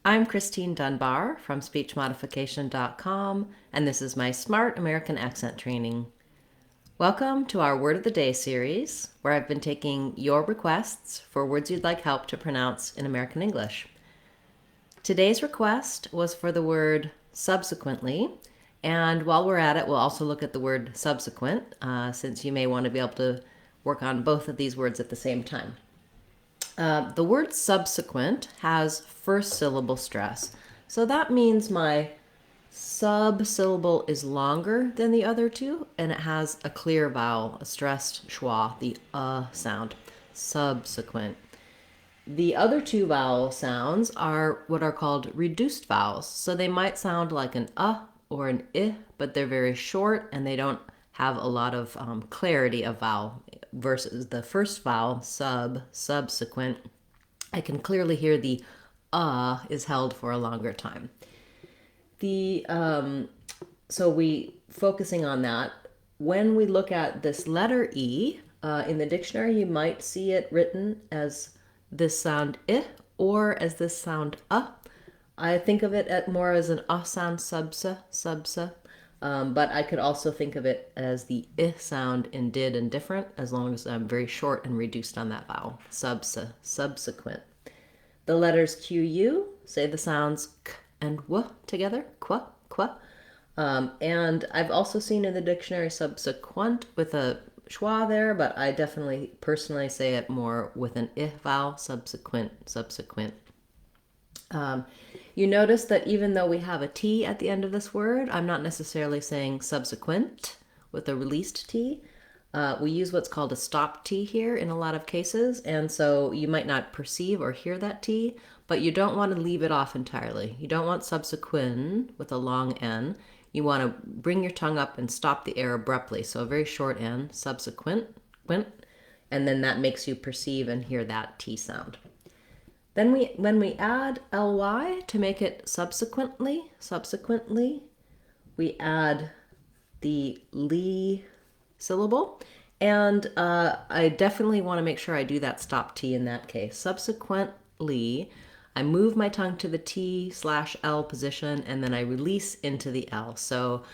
I'm Christine Dunbar from SpeechModification.com, and this is my Smart American Accent Training. Welcome to our Word of the Day series, where I've been taking your requests for words you'd like help to pronounce in American English. Today's request was for the word subsequently, and while we're at it, we'll also look at the word subsequent, since you may want to be able to work on both of these words at the same time. The word subsequent has first syllable stress. So that means my sub syllable is longer than the other two, and it has a clear vowel, a stressed schwa, the sound. Subsequent. The other two vowel sounds are what are called reduced vowels. So they might sound like an or an I, but they're very short and they don't have a lot of clarity of vowel versus the first vowel, subsequent. I can clearly hear the is held for a longer time. So we focusing on that. When we look at this letter E in the dictionary, you might see it written as this sound I or as this sound I think of it more as an sound, subsa. But I could also think of it as the I sound in did and different, as long as I'm very short and reduced on that vowel. Subsequent. The letters QU say the sounds k and w together, qua. And I've also seen in the dictionary subsequent with a schwa there, but I definitely personally say it more with an I vowel, subsequent. You notice that even though we have a T at the end of this word, I'm not necessarily saying subsequent with a released T. We use what's called a stop T here in a lot of cases, and so you might not perceive or hear that T, but you don't want to leave it off entirely. You don't want subsequent with a long N. You want to bring your tongue up and stop the air abruptly, so a very short N, subsequent, and then that makes you perceive and hear that T sound. Then when we add ly to make it subsequently, we add the li syllable. And I definitely want to make sure I do that stop T in that case. Subsequently, I move my tongue to the T/L position, and then I release into the L. So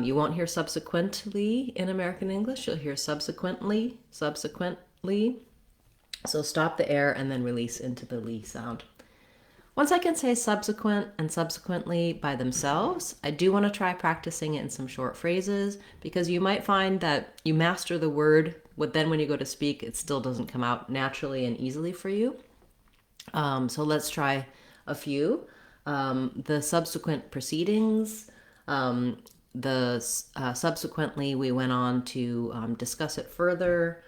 you won't hear subsequently in American English. You'll hear subsequently. So stop the air and then release into the li sound. Once I can say subsequent and subsequently by themselves, I do want to try practicing it in some short phrases, because you might find that you master the word, but then when you go to speak, it still doesn't come out naturally and easily for you. So let's try a few. The subsequent proceedings, subsequently we went on to discuss it further.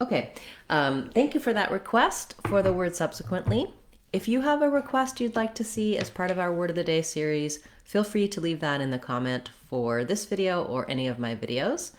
Okay, thank you for that request for the word subsequently. If you have a request you'd like to see as part of our Word of the Day series, feel free to leave that in the comment for this video or any of my videos.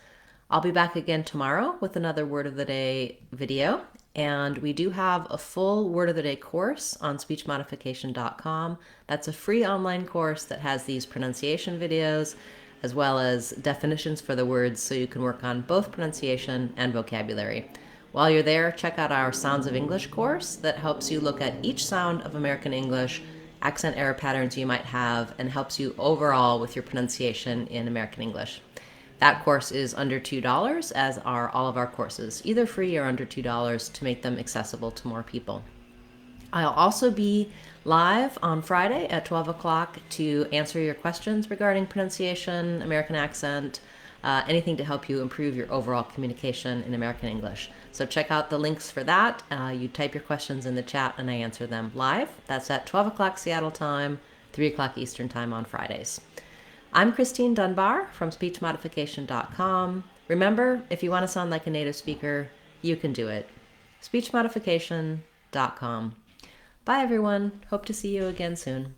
I'll be back again tomorrow with another Word of the Day video, and we do have a full Word of the Day course on SpeechModification.com. That's a free online course that has these pronunciation videos as well as definitions for the words, so you can work on both pronunciation and vocabulary. While you're there, check out our Sounds of English course that helps you look at each sound of American English, accent error patterns you might have, and helps you overall with your pronunciation in American English. That course is under $2, as are all of our courses, either free or under $2 to make them accessible to more people. I'll also be live on Friday at 12 o'clock to answer your questions regarding pronunciation, American accent, anything to help you improve your overall communication in American English. So check out the links for that. You type your questions in the chat and I answer them live. That's at 12 o'clock Seattle time, 3 o'clock Eastern time on Fridays. I'm Christine Dunbar from SpeechModification.com. Remember, if you want to sound like a native speaker, you can do it. SpeechModification.com. Bye everyone. Hope to see you again soon.